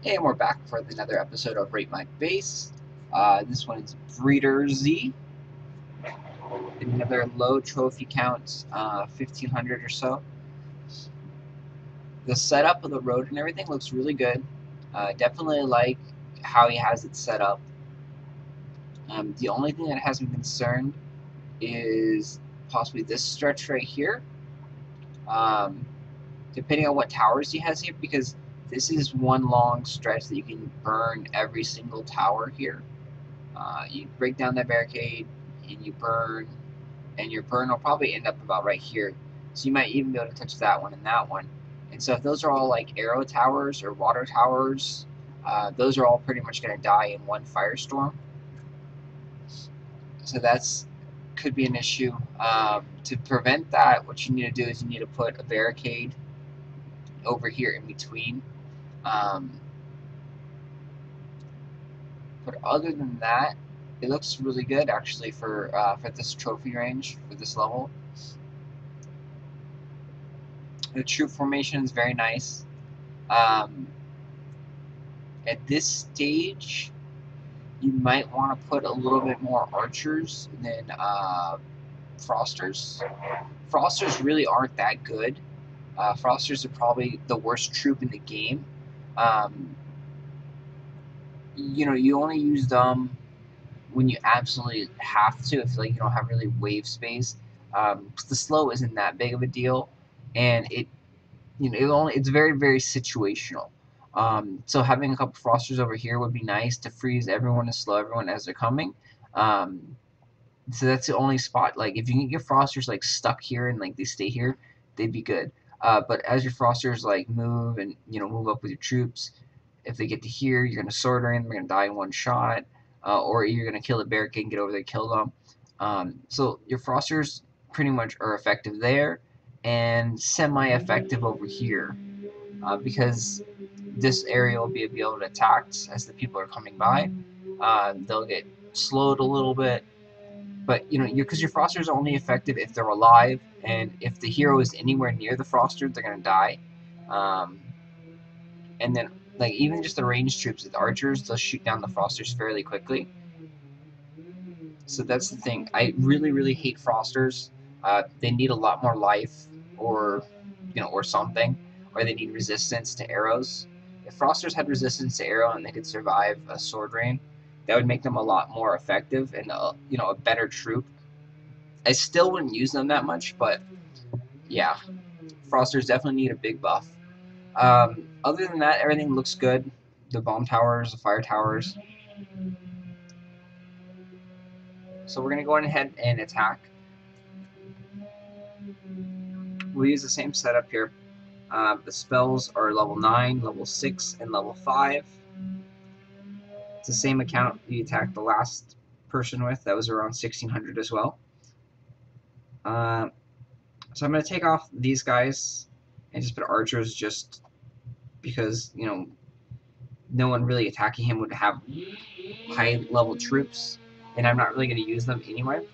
Hey, and we're back for another episode of Rate My Base. This one is BreederZ. Another low trophy count, 1,500 or so. The setup of the road and everything looks really good. Definitely like how he has it set up. The only thing that has me concerned is possibly this stretch right here. Depending on what towers he has here, because this is one long stretch that you can burn every single tower here. You break down that barricade and you burn, and your burn will probably end up about right here. So you might even be able to touch that one and that one. And so if those are all like arrow towers or water towers, those are all pretty much going to die in one firestorm. So that's could be an issue. To prevent that, what you need to do is you need to put a barricade over here in between. But other than that, it looks really good actually for this trophy range, for this level. The troop formation is very nice. At this stage, you might want to put a little bit more archers than frosters. Frosters really aren't that good. Frosters are probably the worst troop in the game. You only use them when you absolutely have to, if like you don't have really wave space. The slow isn't that big of a deal, and it's very, very situational. So having a couple frosters over here would be nice to freeze everyone and slow everyone as they're coming. So that's the only spot. Like if you can get frosters like stuck here and like they stay here, they'd be good. But as your frosters like move and move up with your troops, if they get to here, you're gonna sword in, they're gonna die in one shot, or you're gonna kill the barricade and get over there and kill them. So your frosters pretty much are effective there and semi-effective over here, because this area will be able to attack as the people are coming by. They'll get slowed a little bit, but because your frosters are only effective if they're alive, and if the hero is anywhere near the froster, they're gonna die. And then like even just the ranged troops, the archers, they'll shoot down the frosters fairly quickly. So that's the thing. I really, really hate frosters. They need a lot more life, or something, or they need resistance to arrows. If frosters had resistance to arrow and they could survive a sword rain, that would make them a lot more effective and a better troop. I still wouldn't use them that much, but yeah, frosters definitely need a big buff. Other than that, everything looks good. The bomb towers, the fire towers. So we're going to go ahead and attack. We'll use the same setup here. The spells are level 9, level 6, and level 5. It's the same account you attacked the last person with. That was around 1,600 as well. So I'm going to take off these guys and just put archers, just because no one really attacking him would have high level troops, and I'm not really going to use them anyway.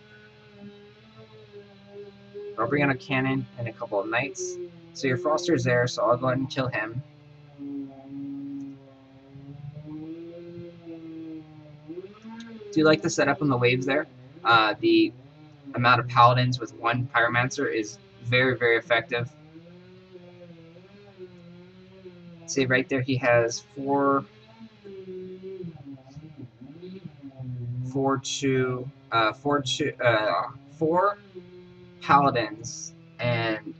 I'll bring on a cannon and a couple of knights. So your froster's there, so I'll go ahead and kill him. Do you like the setup on the waves there? The amount of paladins with one pyromancer is very, very effective. See right there, he has four paladins and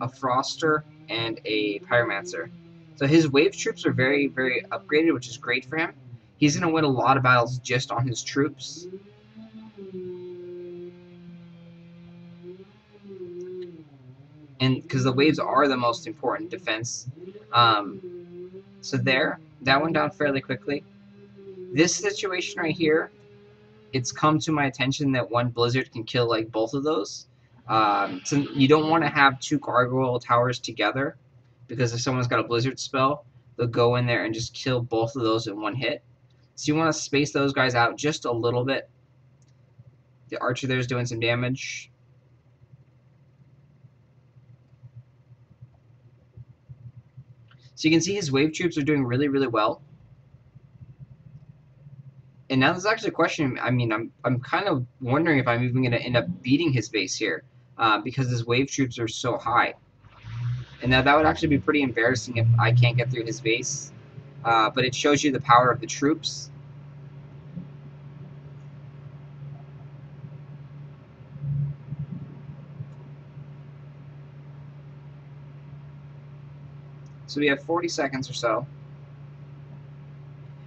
a froster and a pyromancer. So his wave troops are very, very upgraded, which is great for him. He's going to win a lot of battles just on his troops. And because the waves are the most important defense. So there, that went down fairly quickly. This situation right here, it's come to my attention that one blizzard can kill like both of those. So you don't want to have two gargoyle towers together, because if someone's got a blizzard spell, they'll go in there and just kill both of those in one hit. So you want to space those guys out just a little bit. The archer there is doing some damage. So you can see his wave troops are doing really, really well. And now there's actually a question. I mean, I'm kind of wondering if I'm even going to end up beating his base here because his wave troops are so high. And now that would actually be pretty embarrassing if I can't get through his base. But it shows you the power of the troops. So we have 40 seconds or so.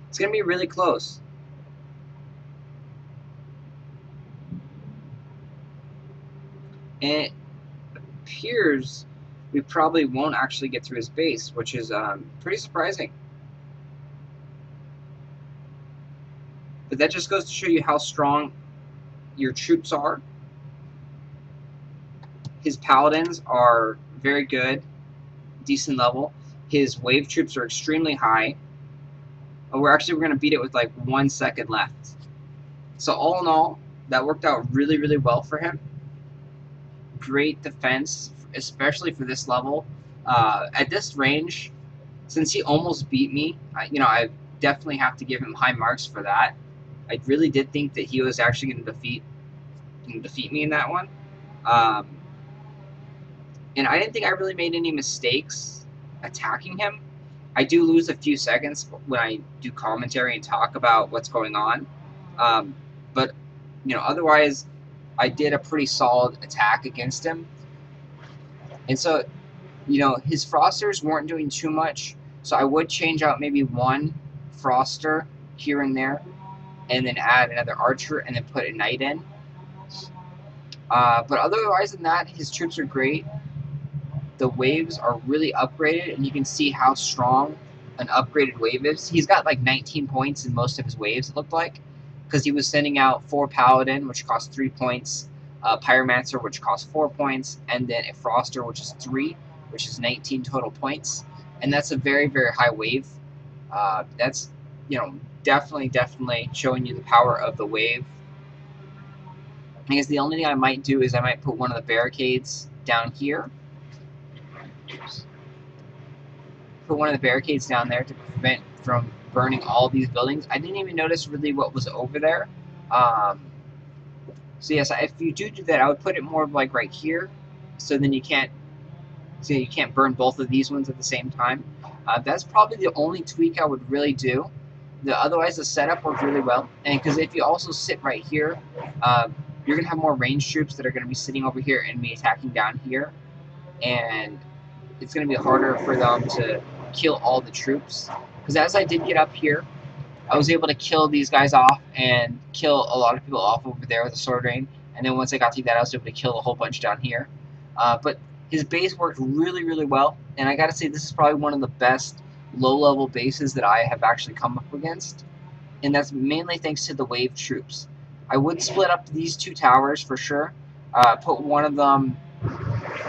It's going to be really close. And it appears we probably won't actually get through his base, which is pretty surprising. But that just goes to show you how strong your troops are. His paladins are very good, decent level. His wave troops are extremely high. We're going to beat it with like 1 second left. So all in all, that worked out really, really well for him. Great defense, especially for this level. At this range, since he almost beat me, I definitely have to give him high marks for that. I really did think that he was actually going to defeat me in that one. And I didn't think I really made any mistakes attacking him. I do lose a few seconds when I do commentary and talk about what's going on. But, otherwise, I did a pretty solid attack against him. And so, his Frosters weren't doing too much. So I would change out maybe one Froster here and there, and then add another Archer, and then put a Knight in. But otherwise than that, his troops are great. The waves are really upgraded, and you can see how strong an upgraded wave is. He's got like 19 points in most of his waves, it looked like, because he was sending out 4 Paladin, which cost 3 points, Pyromancer, which costs 4 points, and then a Froster, which is 3, which is 19 total points. And that's a very, very high wave. That's, definitely showing you the power of the wave. I guess the only thing I might do is I might put one of the barricades down here. Put one of the barricades down there to prevent from burning all these buildings. I didn't even notice really what was over there. So yes, if you do that, I would put it more of like right here, so then you can't burn both of these ones at the same time. That's probably the only tweak I would really do. Otherwise, the setup worked really well. And because if you also sit right here, you're gonna have more ranged troops that are gonna be sitting over here and be attacking down here, and it's going to be harder for them to kill all the troops. Because as I did get up here, I was able to kill these guys off and kill a lot of people off over there with a sword rain. And then once I got through that, I was able to kill a whole bunch down here. But his base worked really, really well. And I got to say, this is probably one of the best low-level bases that I have actually come up against. And that's mainly thanks to the wave troops. I would split up these 2 towers for sure. Put one of them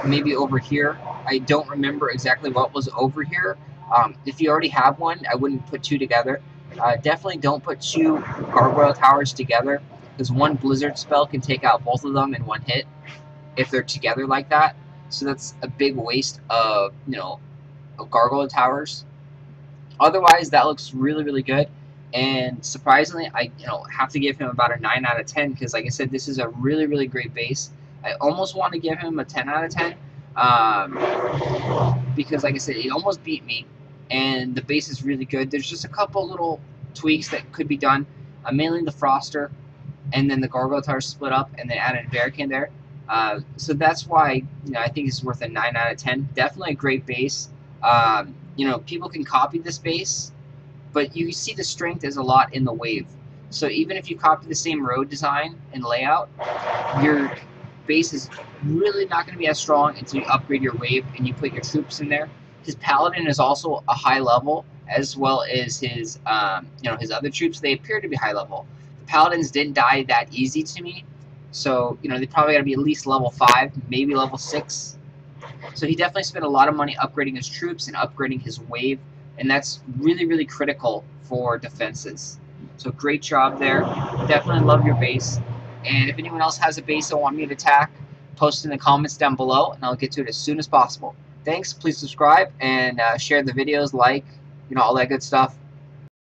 maybe over here. I don't remember exactly what was over here. If you already have one, I wouldn't put 2 together. Definitely don't put 2 gargoyle towers together, because one blizzard spell can take out both of them in 1 hit if they're together like that. So that's a big waste of gargoyle towers. Otherwise, that looks really, really good. And surprisingly, I have to give him about a 9 out of 10, because like I said, this is a really, really great base. I almost want to give him a 10 out of 10. Because like I said, it almost beat me, and the base is really good. There's just a couple little tweaks that could be done, mainly the Froster, and then the gargoyle tower split up, and then added a barricade there. So that's why I think it's worth a 9 out of 10. Definitely a great base. People can copy this base, but you see the strength is a lot in the wave. So even if you copy the same road design and layout, your base is really not going to be as strong until you upgrade your wave and you put your troops in there. His paladin is also a high level, as well as his his other troops. They appear to be high level. The paladins didn't die that easy to me, so they probably got to be at least level 5, maybe level 6. So he definitely spent a lot of money upgrading his troops and upgrading his wave, and that's really, really critical for defenses. So great job there. Definitely love your base. And if anyone else has a base they want me to attack, post in the comments down below, and I'll get to it as soon as possible. Thanks. Please subscribe and share the videos, like, all that good stuff.